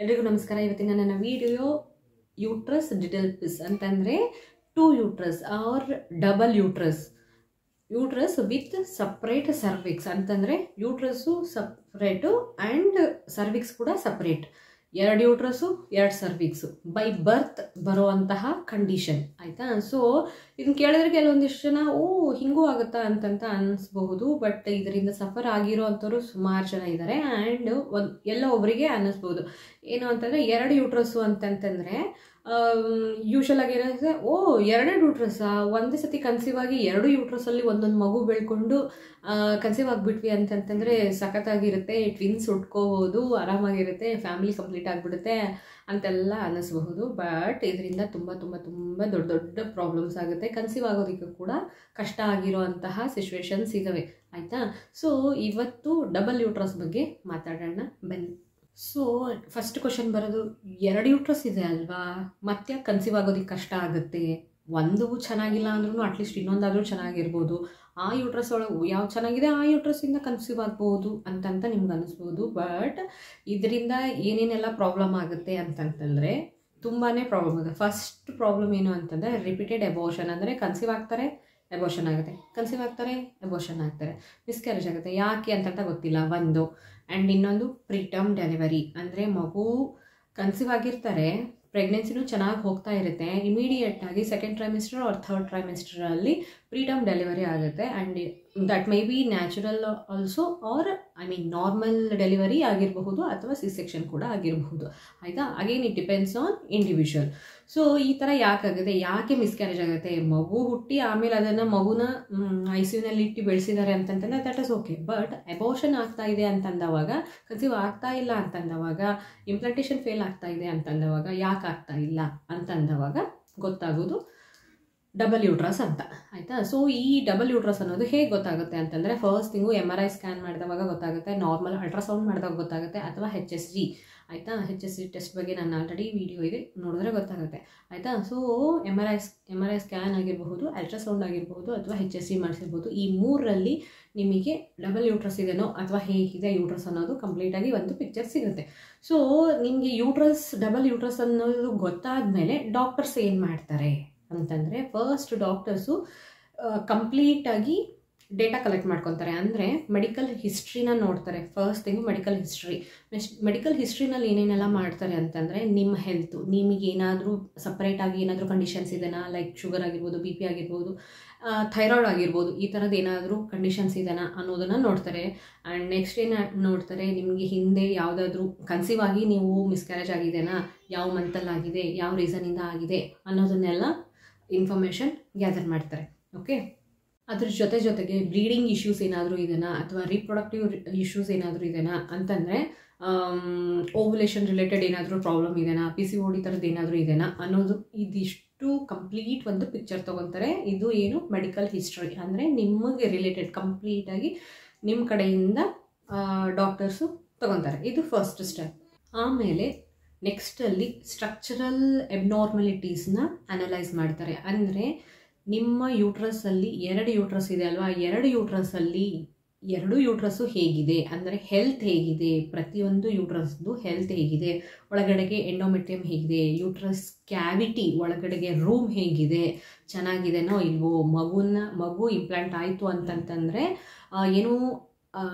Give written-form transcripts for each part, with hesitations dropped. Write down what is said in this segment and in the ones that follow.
ಎಲ್ರಿಗೂ ನಮಸ್ಕಾರ. ಇವತ್ತಿನ ನನ್ನ ವಿಡಿಯೋ ಯೂಟ್ರಸ್ ಡಿಟೆಲ್ಪಿಸ್ ಅಂತಂದರೆ 2 uterus or double uterus with separate cervix ಅಂತಂದರೆ ಯೂಟ್ರಸ್ಸು ಸಪ್ರೇಟು ಆ್ಯಂಡ್ ಸರ್ವಿಕ್ಸ್ ಕೂಡ separate. 2 uterus 2 cervix by birth ಬರುವಂತಹ ಕಂಡೀಷನ್ ಆಯಿತಾ. ಸೊ ಇದನ್ನು ಕೇಳಿದ್ರೆ ಕೆಲವೊಂದಿಷ್ಟು ಜನ ಹಿಂಗೂ ಆಗುತ್ತಾ ಅಂತಂತ ಅನ್ನಿಸ್ಬಹುದು. ಬಟ್ ಇದರಿಂದ ಸಫರ್ ಆಗಿರೋ ಅಂಥವ್ರು ಸುಮಾರು ಜನ ಇದ್ದಾರೆ. ಆ್ಯಂಡ್ ಎಲ್ಲ ಒಬ್ಬರಿಗೆ ಅನ್ನಿಸ್ಬೋದು ಏನು ಅಂತಂದರೆ 2 ಯೂಟ್ರಸ್ಸು ಅಂತಂತಂದರೆ ಯೂಶಲ್ ಆಗಿ ಏನಾಗುತ್ತೆ, 2 ಯೂಟ್ರಸ್ಸಾ, ಒಂದೇ ಸತಿ ಕನ್ಸೀವ್ ಆಗಿ 2 ಯೂಟ್ರಸ್ಸಲ್ಲಿ ಒಂದೊಂದು ಮಗು ಬೆಳ್ಕೊಂಡು ಕನ್ಸೀವ್ ಆಗಿಬಿಟ್ವಿ ಅಂತಂತಂದರೆ ಸಖತ್ತಾಗಿರುತ್ತೆ, ಟ್ವಿನ್ಸ್ ಉಟ್ಕೋಬೋದು, ಆರಾಮಾಗಿರುತ್ತೆ, ಫ್ಯಾಮಿಲಿ ಕಂಪ್ಲೀಟ್ ಆಗಿಬಿಡುತ್ತೆ ಅಂತೆಲ್ಲ ಅನ್ನಿಸ್ಬಹುದು. ಬಟ್ ಇದರಿಂದ ತುಂಬ ತುಂಬ ತುಂಬ ದೊಡ್ಡ ದೊಡ್ಡ ಪ್ರಾಬ್ಲಮ್ಸ್ ಆಗುತ್ತೆ. ಕನ್ಸೀವ್ ಆಗೋದಕ್ಕೆ ಕೂಡ ಕಷ್ಟ ಆಗಿರೋಂತಹ ಸಿಚುವೇಶನ್ಸ್ ಇದ್ದಾವೆ ಆಯಿತಾ. ಸೊ ಇವತ್ತು ಡಬಲ್ ಯೂಟ್ರಸ್ ಬಗ್ಗೆ ಮಾತಾಡೋಣ ಬನ್ನಿ. ಸೊ ಫಸ್ಟ್ ಕ್ವಶನ್ ಬರೋದು, 2 ಯೂಟ್ರಸ್ ಇದೆ ಅಲ್ವಾ, ಮತ್ತೆ ಕನ್ಸೀವ್ ಆಗೋದಕ್ಕೆ ಕಷ್ಟ ಆಗುತ್ತೆ. ಒಂದು ಚೆನ್ನಾಗಿಲ್ಲ ಅಂದ್ರೂ ಅಟ್ಲೀಸ್ಟ್ ಇನ್ನೊಂದಾದರೂ ಚೆನ್ನಾಗಿರ್ಬೋದು. ಆ ಯೂಟ್ರಸ್ ಒಳಗೆ ಯಾವ್ದು ಚೆನ್ನಾಗಿದೆ ಆ ಯೂಟ್ರಸ್ಸಿಂದ ಕನ್ಸೀವ್ ಆಗ್ಬೋದು ಅಂತಂತ ನಿಮ್ಗೆ ಅನ್ನಿಸ್ಬೋದು. ಬಟ್ ಇದರಿಂದ ಏನೇನೆಲ್ಲ ಪ್ರಾಬ್ಲಮ್ ಆಗುತ್ತೆ ಅಂತಂತಂದರೆ ತುಂಬಾ ಪ್ರಾಬ್ಲಮ್ ಆಗುತ್ತೆ. ಫಸ್ಟ್ ಪ್ರಾಬ್ಲಮ್ ಏನು ಅಂತಂದರೆ ರಿಪೀಟೆಡ್ ಎಬೋಷನ್. ಅಂದರೆ ಕನ್ಸೀವ್ ಆಗ್ತಾರೆ, ಎಬೋಷನ್ ಆಗುತ್ತೆ, ಕನ್ಸೀವ್ ಆಗ್ತಾರೆ, ಎಬೋಷನ್ ಆಗ್ತಾರೆ, ಮಿಸ್ಕ್ಯಾರೇಜ್ ಆಗುತ್ತೆ. ಯಾಕೆ ಅಂತಂತ ಗೊತ್ತಿಲ್ಲ ಒಂದು. ಆ್ಯಂಡ್ ಇನ್ನೊಂದು ಪ್ರಿಟರ್ಮ್ ಡೆಲಿವರಿ ಅಂದರೆ ಮಗು ಕನ್ಸೀವ್ ಆಗಿರ್ತಾರೆ, ಪ್ರೆಗ್ನೆನ್ಸಿನೂ ಚೆನ್ನಾಗಿ ಹೋಗ್ತಾ ಇರುತ್ತೆ, ಇಮಿಡಿಯೇಟಾಗಿ 2nd ಟ್ರೈಮಿಸ್ಟರ್ ಆರ್ 3rd ಟ್ರೈಮಿಸ್ಟರಲ್ಲಿ ಪ್ರಿಟರ್ಮ್ ಡೆಲಿವರಿ ಆಗುತ್ತೆ. And that may be natural also or normal delivery ಆಗಿರಬಹುದು ಅಥವಾ ಸಿ-ಸೆಕ್ಷನ್ ಕೂಡ ಆಗಿರಬಹುದು ಆಯಿತಾ. Again it depends on individual. So ಈ ಥರ ಯಾಕಾಗುತ್ತೆ, ಯಾಕೆ ಮಿಸ್ಕ್ಯಾರೇಜ್ ಆಗುತ್ತೆ? ಮಗು ಹುಟ್ಟಿ ಆಮೇಲೆ ಅದನ್ನು ಮಗುನ ICU ಇಟ್ಟು ಬೆಳೆಸಿದ್ದಾರೆ ಅಂತಂತಂದರೆ ದಟ್ ಇಸ್ ಓಕೆ. ಬಟ್ ಎಬೋಷನ್ ಆಗ್ತಾ ಇದೆ ಅಂತಂದವಾಗ, ಕನ್ಸೀವ್ ಆಗ್ತಾ ಇಲ್ಲ ಅಂತಂದವಾಗ, ಇಂಪ್ಲಾಂಟೇಷನ್ ಫೇಲ್ ಆಗ್ತಾ ಇದೆ ಅಂತಂದವಾಗ, ಯಾಕೆ ಆಗ್ತಾ ಇಲ್ಲ ಅಂತಂದವಾಗ ಗೊತ್ತಾಗೋದು ಡಬಲ್ ಯೂಟ್ರಸ್ ಅಂತ ಆಯಿತಾ. ಸೊ ಈ ಡಬಲ್ ಯೂಟ್ರಸ್ ಅನ್ನೋದು ಹೇಗೆ ಗೊತ್ತಾಗುತ್ತೆ ಅಂತಂದರೆ, ಫಸ್ಟ್ ಥಿಂಗು MRI ಸ್ಕ್ಯಾನ್ ಮಾಡಿದವಾಗ ಗೊತ್ತಾಗುತ್ತೆ, ನಾರ್ಮಲ್ ಅಲ್ಟ್ರಾಸೌಂಡ್ ಮಾಡಿದಾಗ ಗೊತ್ತಾಗುತ್ತೆ, ಅಥವಾ HSG ಆಯಿತಾ. HSG ಟೆಸ್ಟ್ ಬಗ್ಗೆ ನಾನು ಆಲ್ರೆಡಿ ವಿಡಿಯೋ ಇದೆ, ನೋಡಿದ್ರೆ ಗೊತ್ತಾಗುತ್ತೆ ಆಯಿತಾ. ಸೊ MRI ಸ್ಕ್ಯಾನ್ ಆಗಿರಬಹುದು, ಅಲ್ಟ್ರಾಸೌಂಡ್ ಆಗಿರಬಹುದು, ಅಥವಾ HSG ಮಾಡಿಸಿರ್ಬೋದು. ಈ 3ರಲ್ಲಿ ನಿಮಗೆ ಡಬಲ್ ಯೂಟ್ರಸ್ ಇದೆನೋ ಅಥವಾ ಹೇಗಿದೆ ಯೂಟ್ರಸ್ ಅನ್ನೋದು ಕಂಪ್ಲೀಟಾಗಿ ಒಂದು ಪಿಕ್ಚರ್ ಸಿಗುತ್ತೆ. ಸೊ ನಿಮಗೆ ಡಬಲ್ ಯೂಟ್ರಸ್ ಅನ್ನೋದು ಗೊತ್ತಾದ ಮೇಲೆ ಡಾಕ್ಟರ್ಸ್ ಏನು ಮಾಡ್ತಾರೆ ಅಂತಂದರೆ, ಫಸ್ಟ್ ಡಾಕ್ಟರ್ಸು ಕಂಪ್ಲೀಟಾಗಿ ಡೇಟಾ ಕಲೆಕ್ಟ್ ಮಾಡ್ಕೊತಾರೆ. ಅಂದರೆ ಮೆಡಿಕಲ್ ಹಿಸ್ಟ್ರಿನ ನೋಡ್ತಾರೆ. ಫಸ್ಟ್ ಥಿಂಗು ಮೆಡಿಕಲ್ ಹಿಸ್ಟ್ರಿನಲ್ಲಿ ಏನೇನೆಲ್ಲ ಮಾಡ್ತಾರೆ ಅಂತಂದರೆ, ನಿಮ್ಮ ಹೆಲ್ತು, ನಿಮಗೇನಾದರೂ ಸಪ್ರೇಟಾಗಿ ಏನಾದರೂ ಕಂಡೀಷನ್ಸ್ ಇದೆನಾ, ಲೈಕ್ ಶುಗರ್ ಆಗಿರ್ಬೋದು, BP ಆಗಿರ್ಬೋದು, ಥೈರಾಯ್ಡ್ ಆಗಿರ್ಬೋದು, ಈ ಥರದ್ದು ಏನಾದರೂ ಕಂಡೀಷನ್ಸ್ ಇದೆನಾ ಅನ್ನೋದನ್ನು ನೋಡ್ತಾರೆ. ಆ್ಯಂಡ್ ನೆಕ್ಸ್ಟ್ ಏನು ನೋಡ್ತಾರೆ, ನಿಮಗೆ ಹಿಂದೆ ಯಾವುದಾದ್ರೂ ಕನ್ಸೀವ್ ಆಗಿ ನೀವು ಮಿಸ್ಕ್ಯಾರೇಜ್ ಆಗಿದೆನಾ, ಯಾವ ಮಂತಲ್ಲಾಗಿದೆ, ಯಾವ ರೀಸನಿಂದ ಆಗಿದೆ ಅನ್ನೋದನ್ನೆಲ್ಲ ಇನ್ಫಾರ್ಮೇಷನ್ ಗ್ಯಾದರ್ ಮಾಡ್ತಾರೆ. ಓಕೆ, ಅದ್ರ ಜೊತೆಗೆ ಬ್ಲೀಡಿಂಗ್ ಇಶ್ಯೂಸ್ ಏನಾದರೂ ಇದೆನಾ, ಅಥವಾ ರೀಪ್ರೊಡಕ್ಟಿವ್ ಇಶ್ಯೂಸ್ ಏನಾದರೂ ಇದೆನಾ ಅಂತಂದರೆ, ಓವ್ಯುಲೇಷನ್ ರಿಲೇಟೆಡ್ ಏನಾದರೂ ಪ್ರಾಬ್ಲಮ್ ಇದೆನಾ, PCOD ಥರದ್ದು ಏನಾದರೂ ಇದೆನಾ ಅನ್ನೋದು, ಇದಿಷ್ಟು ಕಂಪ್ಲೀಟ್ ಒಂದು ಪಿಕ್ಚರ್ ತೊಗೊತಾರೆ. ಇದು ಏನು ಮೆಡಿಕಲ್ ಹಿಸ್ಟ್ರಿ ಅಂದರೆ ನಿಮಗೆ ರಿಲೇಟೆಡ್ ಕಂಪ್ಲೀಟಾಗಿ ನಿಮ್ಮ ಕಡೆಯಿಂದ ಡಾಕ್ಟರ್ಸು ತೊಗೊತಾರೆ. ಇದು ಫಸ್ಟ್ ಸ್ಟೆಪ್. ಆಮೇಲೆ ನೆಕ್ಸ್ಟಲ್ಲಿ ಸ್ಟ್ರಕ್ಚರಲ್ ಎಬ್ನಾರ್ಮಲಿಟೀಸ್ನ ಅನಲೈಸ್ ಮಾಡ್ತಾರೆ. ಅಂದರೆ ನಿಮ್ಮ ಯೂಟ್ರಸ್ಸಲ್ಲಿ 2 ಯೂಟ್ರಸ್ ಇದೆ ಅಲ್ವಾ, 2 ಯೂಟ್ರಸ್ಸಲ್ಲಿ 2 ಯೂಟ್ರಸ್ಸು ಹೇಗಿದೆ ಅಂದರೆ ಹೆಲ್ತ್ ಹೇಗಿದೆ, ಪ್ರತಿಯೊಂದು ಯೂಟ್ರಸ್ದು ಹೆಲ್ತ್ ಹೇಗಿದೆ, ಒಳಗಡೆಗೆ ಎಂಡೋಮೆಟ್ರಿಯಮ್ ಹೇಗಿದೆ, ಯೂಟ್ರಸ್ ಕ್ಯಾವಿಟಿ ಒಳಗಡೆಗೆ ರೂಮ್ ಹೇಗಿದೆ, ಚೆನ್ನಾಗಿದೆನೋ ಇಲ್ವೋ, ಮಗು ಇಂಪ್ಲಾಂಟ್ ಆಯಿತು ಅಂತಂತಂದರೆ ಏನು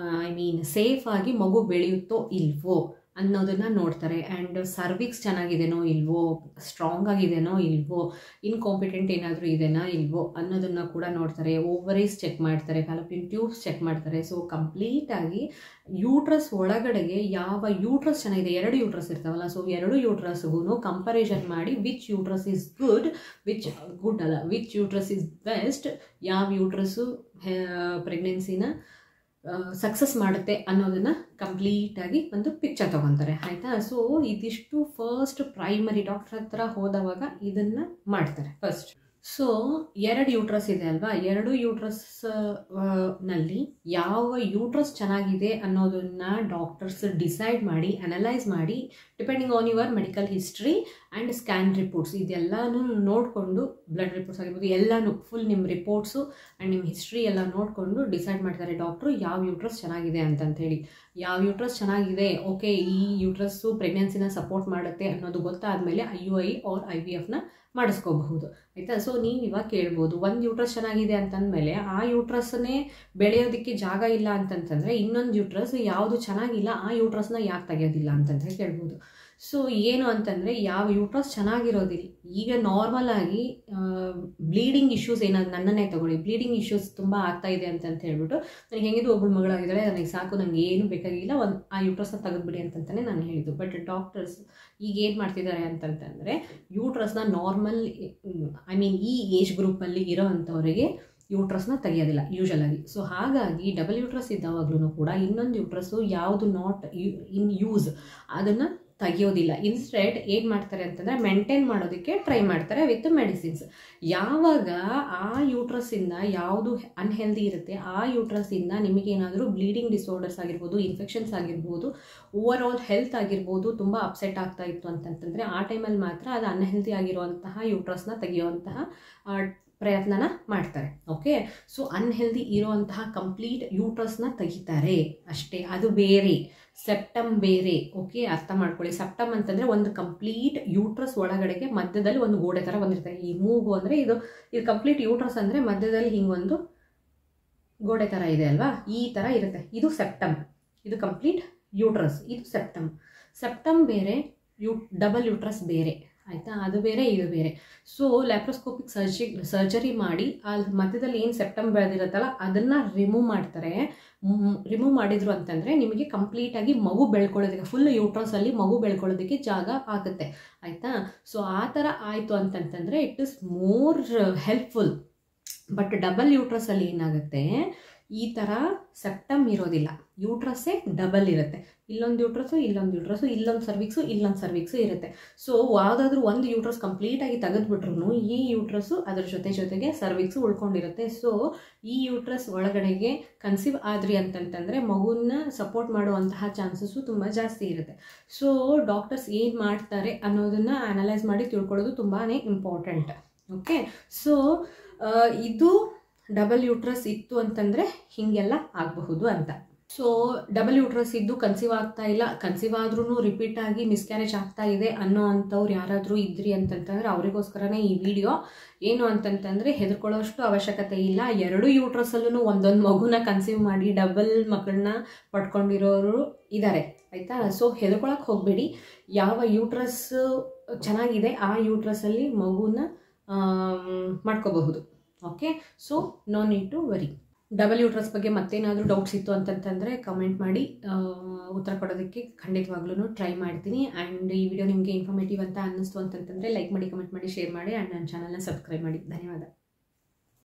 ಸೇಫಾಗಿ ಮಗು ಬೆಳೆಯುತ್ತೋ ಇಲ್ವೋ ಅನ್ನೋದನ್ನು ನೋಡ್ತಾರೆ. ಆ್ಯಂಡ್ ಸರ್ವಿಕ್ಸ್ ಚೆನ್ನಾಗಿದೆನೋ ಇಲ್ವೋ, ಸ್ಟ್ರಾಂಗ್ ಆಗಿದೆನೋ ಇಲ್ವೋ, ಇನ್ಕಾಂಪಿಟೆಂಟ್ ಏನಾದರೂ ಇದೆನಾ ಇಲ್ವೋ ಅನ್ನೋದನ್ನು ಕೂಡ ನೋಡ್ತಾರೆ. ಓವರೀಸ್ ಚೆಕ್ ಮಾಡ್ತಾರೆ, ಫ್ಯಾಲೋಪಿಯನ್ ಟ್ಯೂಬ್ಸ್ ಚೆಕ್ ಮಾಡ್ತಾರೆ. ಸೊ ಕಂಪ್ಲೀಟಾಗಿ ಯೂಟ್ರಸ್ ಒಳಗಡೆಗೆ ಯಾವ ಯೂಟ್ರಸ್ ಚೆನ್ನಾಗಿದೆ, 2 ಯೂಟ್ರಸ್ ಇರ್ತಾವಲ್ಲ, ಸೊ 2 ಯೂಟ್ರಸ್ಗೂ ಕಂಪ್ಯಾರಿಸನ್ ಮಾಡಿ which uterus is good, which uterus is best, ಯಾವ ಯೂಟ್ರಸ್ಸು ಪ್ರೆಗ್ನೆನ್ಸಿನ ಸಕ್ಸಸ್ ಮಾಡುತ್ತೆ ಅನ್ನೋದನ್ನು ಕಂಪ್ಲೀಟಾಗಿ ಒಂದು ಪಿಕ್ಚರ್ ತೊಗೊತಾರೆ ಆಯಿತಾ. ಸೊ ಇದಿಷ್ಟು ಫಸ್ಟ್ ಪ್ರೈಮರಿ ಡಾಕ್ಟರ್ ಹತ್ರ ಹೋದವಾಗ ಇದನ್ನು ಮಾಡ್ತಾರೆ ಫಸ್ಟ್. ಸೊ 2 ಯೂಟ್ರಸ್ ಇದೆ ಅಲ್ವಾ, 2 ಯೂಟ್ರಸ್ ನಲ್ಲಿ ಯಾವ ಯೂಟ್ರಸ್ ಚೆನ್ನಾಗಿದೆ ಅನ್ನೋದನ್ನ ಡಾಕ್ಟರ್ಸ್ ಡಿಸೈಡ್ ಮಾಡಿ ಅನಲೈಸ್ ಮಾಡಿ depending on your medical history and scan reports ಇದೆಲ್ಲನೂ ನೋಡಿಕೊಂಡು, ಬ್ಲಡ್ ರಿಪೋರ್ಟ್ಸ್ ಆಗಿರ್ಬೋದು ಎಲ್ಲನೂ ಫುಲ್ ನಿಮ್ಮ ರಿಪೋರ್ಟ್ಸು ಆ್ಯಂಡ್ ನಿಮ್ಮ ಹಿಸ್ಟ್ರಿ ಎಲ್ಲ ನೋಡಿಕೊಂಡು ಡಿಸೈಡ್ ಮಾಡ್ತಾರೆ ಡಾಕ್ಟ್ರು ಯಾವ ಯೂಟ್ರಸ್ ಚೆನ್ನಾಗಿದೆ ಅಂತಂತೇಳಿ. ಯಾವ ಯೂಟ್ರಸ್ ಚೆನ್ನಾಗಿದೆ, ಓಕೆ ಈ ಯೂಟ್ರಸ್ಸು ಪ್ರೆಗ್ನೆನ್ಸಿನ ಸಪೋರ್ಟ್ ಮಾಡುತ್ತೆ ಅನ್ನೋದು ಗೊತ್ತಾದಮೇಲೆ IUI ಆರ್ IVFನ ಮಾಡಿಸ್ಕೋಬಹುದು ಆಯಿತಾ. ಸೊ ನೀವು ಇವಾಗ ಕೇಳ್ಬೋದು, ಒಂದು ಯೂಟ್ರಸ್ ಚೆನ್ನಾಗಿದೆ ಅಂತಂದಮೇಲೆ ಆ ಯೂಟ್ರಸ್ನೇ ಬೆಳೆಯೋದಕ್ಕೆ ಜಾಗ ಇಲ್ಲ ಅಂತಂತಂದರೆ ಇನ್ನೊಂದು ಯೂಟ್ರಸ್ ಯಾವುದು ಚೆನ್ನಾಗಿಲ್ಲ ಆ ಯೂಟ್ರಸ್ನ ಯಾಕೆ ತೆಗೆಯೋದಿಲ್ಲ ಅಂತಂದರೆ ಕೇಳ್ಬೋದು. ಸೊ ಏನು ಅಂತಂದರೆ ಯಾವ ಯೂಟ್ರಸ್ ಚೆನ್ನಾಗಿರೋದಿಲ್ಲ, ಈಗ ನಾರ್ಮಲ್ ಆಗಿ ಬ್ಲೀಡಿಂಗ್ ಇಶ್ಯೂಸ್ ಏನಾದ್ರು ನನ್ನನ್ನೇ ತಗೊಳ್ಳಿ, ಬ್ಲೀಡಿಂಗ್ ಇಶ್ಯೂಸ್ ತುಂಬ ಆಗ್ತಾ ಇದೆ ಅಂತ ಹೇಳ್ಬಿಟ್ಟು ನನಗೆ ಹೆಂಗಿದ್ದು ಒಬ್ಬಳು ಮಗಳಾಗಿದ್ದಾಳೆ, ನನಗೆ ಸಾಕು, ನನಗೆ ಏನು ಬೇಕಾಗಿಲ್ಲ, ಆ ಯೂಟ್ರಸ್ನ ತೆಗೆದುಬಿಡಿ ಅಂತಂತಾನೆ ನಾನು ಹೇಳಿದ್ದು. ಬಟ್ ಡಾಕ್ಟರ್ಸ್ ಈಗ ಏನು ಮಾಡ್ತಿದ್ದಾರೆ ಅಂತಂತಂದರೆ ಯೂಟ್ರಸ್ನ ನಾರ್ಮಲ್ ಈ ಏಜ್ ಗ್ರೂಪಲ್ಲಿ ಇರೋ ಅಂಥವರಿಗೆ ಯೂಟ್ರಸ್ನ ತೆಗೆಯೋದಿಲ್ಲ ಯೂಶಲಾಗಿ. ಸೊ ಹಾಗಾಗಿ ಡಬಲ್ ಯೂಟ್ರಸ್ ಇದ್ದಾವಾಗ್ಲೂ ಕೂಡ ಇನ್ನೊಂದು ಯೂಟ್ರಸ್ಸು ಯಾವುದು ನಾಟ್ ಇನ್ ಯೂಸ್ ಅದನ್ನು ತೆಗಿಯೋದಿಲ್ಲ. ಇನ್ಸ್ಟೆಡ್ ಏನು ಮಾಡ್ತಾರೆ ಅಂತಂದರೆ ಮೇಂಟೈನ್ ಮಾಡೋದಕ್ಕೆ ಟ್ರೈ ಮಾಡ್ತಾರೆ ವಿತ್ ಮೆಡಿಸಿನ್ಸ್. ಯಾವಾಗ ಆ ಯೂಟ್ರಸ್ಸಿಂದ ಯಾವುದು ಅನ್ಹೆಲ್ದಿ ಇರುತ್ತೆ ಆ ಯೂಟ್ರಸ್ಸಿಂದ ನಿಮಗೇನಾದರೂ ಬ್ಲೀಡಿಂಗ್ ಡಿಸಾರ್ಡರ್ಸ್ ಆಗಿರ್ಬೋದು, ಇನ್ಫೆಕ್ಷನ್ಸ್ ಆಗಿರ್ಬೋದು, ಓವರ್ ಆಲ್ ಹೆಲ್ತ್ ಆಗಿರ್ಬೋದು ತುಂಬ ಅಪ್ಸೆಟ್ ಆಗ್ತಾ ಇತ್ತು ಅಂತಂತಂದರೆ ಆ ಟೈಮಲ್ಲಿ ಮಾತ್ರ ಅದು ಅನ್ಹೆಲ್ದಿ ಆಗಿರುವಂತಹ ಯೂಟ್ರಸ್ನ ತೆಗೆಯುವಂತಹ ಪ್ರಯತ್ನನ ಮಾಡ್ತಾರೆ. ಓಕೆ, ಸೊ ಅನ್ಹೆಲ್ದಿ ಇರೋವಂತಹ ಕಂಪ್ಲೀಟ್ ಯೂಟ್ರಸ್ನ ತೆಗಿತಾರೆ ಅಷ್ಟೇ, ಅದು ಬೇರೆ. ಸೆಪ್ಟಮ್ ಬೇರೆ. ಓಕೆ, ಅರ್ಥ ಮಾಡ್ಕೊಳ್ಳಿ. ಸೆಪ್ಟಮ್ ಅಂತಂದರೆ ಒಂದು ಕಂಪ್ಲೀಟ್ ಯೂಟ್ರಸ್ ಒಳಗಡೆಗೆ ಮಧ್ಯದಲ್ಲಿ ಒಂದು ಗೋಡೆ ಥರ ಬಂದಿರ್ತಾರೆ. ಈ ಮೂಗು ಅಂದರೆ ಇದು ಕಂಪ್ಲೀಟ್ ಯೂಟ್ರಸ್ ಅಂದರೆ ಮಧ್ಯದಲ್ಲಿ ಹಿಂಗೊಂದು ಗೋಡೆ ಥರ ಇದೆ ಅಲ್ವಾ, ಈ ಥರ ಇರುತ್ತೆ. ಇದು ಸೆಪ್ಟಮ್, ಇದು ಕಂಪ್ಲೀಟ್ ಯೂಟ್ರಸ್, ಇದು ಸೆಪ್ಟಮ್. ಸೆಪ್ಟಮ್ ಬೇರೆ, ಡಬಲ್ ಯೂಟ್ರಸ್ ಬೇರೆ ಆಯಿತಾ, ಅದು ಬೇರೆ ಇದು ಬೇರೆ. ಸೊ ಲ್ಯಾಪ್ರೋಸ್ಕೋಪಿಕ್ ಸರ್ಜರಿ ಮಾಡಿ ಅಲ್ಲಿ ಮಧ್ಯದಲ್ಲಿ ಏನು ಸೆಪ್ಟಮ್ ಬೆಳೆದಿರುತ್ತಲ್ಲ ಅದನ್ನು ರಿಮೂವ್ ಮಾಡ್ತಾರೆ. ರಿಮೂವ್ ಮಾಡಿದ್ರು ಅಂತಂದರೆ ನಿಮಗೆ ಕಂಪ್ಲೀಟಾಗಿ ಮಗು ಬೆಳ್ಕೊಳ್ಳೋದಕ್ಕೆ, ಫುಲ್ ಯೂಟ್ರಸಲ್ಲಿ ಮಗು ಬೆಳ್ಕೊಳ್ಳೋದಕ್ಕೆ ಜಾಗ ಆಗುತ್ತೆ ಆಯಿತಾ. ಸೊ ಆ ಥರ ಆಯಿತು ಅಂತಂತಂದರೆ it is more helpful. But double ಯೂಟ್ರಸಲ್ಲಿ ಏನಾಗುತ್ತೆ, ಈ ಥರ ಸೆಪ್ಟಮ್ ಇರೋದಿಲ್ಲ, ಯೂಟ್ರಸ್ಸೇ ಡಬಲ್ ಇರುತ್ತೆ. ಇಲ್ಲೊಂದು ಯೂಟ್ರಸ್ಸು, ಇಲ್ಲೊಂದು ಯೂಟ್ರಸ್ಸು, ಇಲ್ಲೊಂದು ಸರ್ವಿಕ್ಸು, ಇಲ್ಲೊಂದು ಸರ್ವಿಕ್ಸು ಇರುತ್ತೆ. ಸೊ ಯಾವುದಾದ್ರೂ ಒಂದು ಯೂಟ್ರಸ್ ಕಂಪ್ಲೀಟಾಗಿ ತೆಗೆದುಬಿಟ್ರು ಈ ಯೂಟ್ರಸ್ಸು ಅದರ ಜೊತೆಗೆ ಸರ್ವಿಕ್ಸು ಉಳ್ಕೊಂಡಿರುತ್ತೆ. ಸೊ ಈ ಯೂಟ್ರಸ್ ಒಳಗಡೆಗೆ ಕನ್ಸೀವ್ ಆದ್ರಿ ಅಂತಂತಂದರೆ ಮಗುನ ಸಪೋರ್ಟ್ ಮಾಡುವಂತಹ ಚಾನ್ಸಸ್ಸು ತುಂಬ ಜಾಸ್ತಿ ಇರುತ್ತೆ. ಸೊ ಡಾಕ್ಟರ್ಸ್ ಏನು ಮಾಡ್ತಾರೆ ಅನ್ನೋದನ್ನು ಅನಲೈಸ್ ಮಾಡಿ ತಿಳ್ಕೊಳ್ಳೋದು ತುಂಬಾ ಇಂಪಾರ್ಟೆಂಟ್. ಓಕೆ, ಸೊ ಇದು ಡಬಲ್ ಯೂಟ್ರಸ್ ಇತ್ತು ಅಂತಂದರೆ ಹೀಗೆಲ್ಲ ಆಗಬಹುದು ಅಂತ. ಸೊ ಡಬಲ್ ಯೂಟ್ರಸ್ ಇದ್ದು ಕನ್ಸೀವ್ ಆಗ್ತಾ ಇಲ್ಲ, ಕನ್ಸೀವ್ ಆದ್ರೂ ರಿಪೀಟ್ ಆಗಿ ಮಿಸ್ಕ್ಯಾರೇಜ್ ಆಗ್ತಾ ಇದೆ ಅನ್ನೋ ಅಂಥವ್ರು ಯಾರಾದರೂ ಇದ್ರಿ ಅಂತಂತಂದರೆ ಅವರಿಗೋಸ್ಕರನೇ ಈ ವಿಡಿಯೋ. ಏನು ಅಂತಂತಂದರೆ ಹೆದರ್ಕೊಳ್ಳೋಷ್ಟು ಅವಶ್ಯಕತೆ ಇಲ್ಲ. 2 ಯೂಟ್ರಸ್ಸಲ್ಲೂ ಒಂದೊಂದು ಮಗುನ ಕನ್ಸೀವ್ ಮಾಡಿ ಡಬಲ್ ಮಕ್ಕಳನ್ನ ಪಡ್ಕೊಂಡಿರೋರು ಇದ್ದಾರೆ ಆಯಿತಾ. ಸೊ ಹೆದರ್ಕೊಳಕ್ಕೆ ಹೋಗಬೇಡಿ. ಯಾವ ಯೂಟ್ರಸ್ ಚೆನ್ನಾಗಿದೆ ಆ ಯೂಟ್ರಸ್ಸಲ್ಲಿ ಮಗುನ ಮಾಡ್ಕೋಬಹುದು. Okay, so no need to worry. Double uterus ಬಗ್ಗೆ ಮತ್ತೇನಾದರೂ ಡೌಟ್ಸ್ ಇತ್ತು ಅಂತಂತಂದರೆ ಕಮೆಂಟ್ ಮಾಡಿ, ಉತ್ತರ ಕೊಡೋದಕ್ಕೆ ಖಂಡಿತವಾಗ್ಲೂ ಟ್ರೈ ಮಾಡ್ತೀನಿ. ಆ್ಯಂಡ್ ಈ ವಿಡಿಯೋ ನಿಮಗೆ ಇನ್ಫಾರ್ಮೇಟಿವ್ ಅಂತ ಅನ್ನಿಸ್ತು ಅಂತಂತಂದರೆ ಲೈಕ್ ಮಾಡಿ, ಕಮೆಂಟ್ ಮಾಡಿ, ಶೇರ್ ಮಾಡಿ ಆ್ಯಂಡ್ ನನ್ನ ಚಾನಲ್ನ ಸಬ್ಸ್ಕ್ರೈಬ್ ಮಾಡಿ. ಧನ್ಯವಾದ.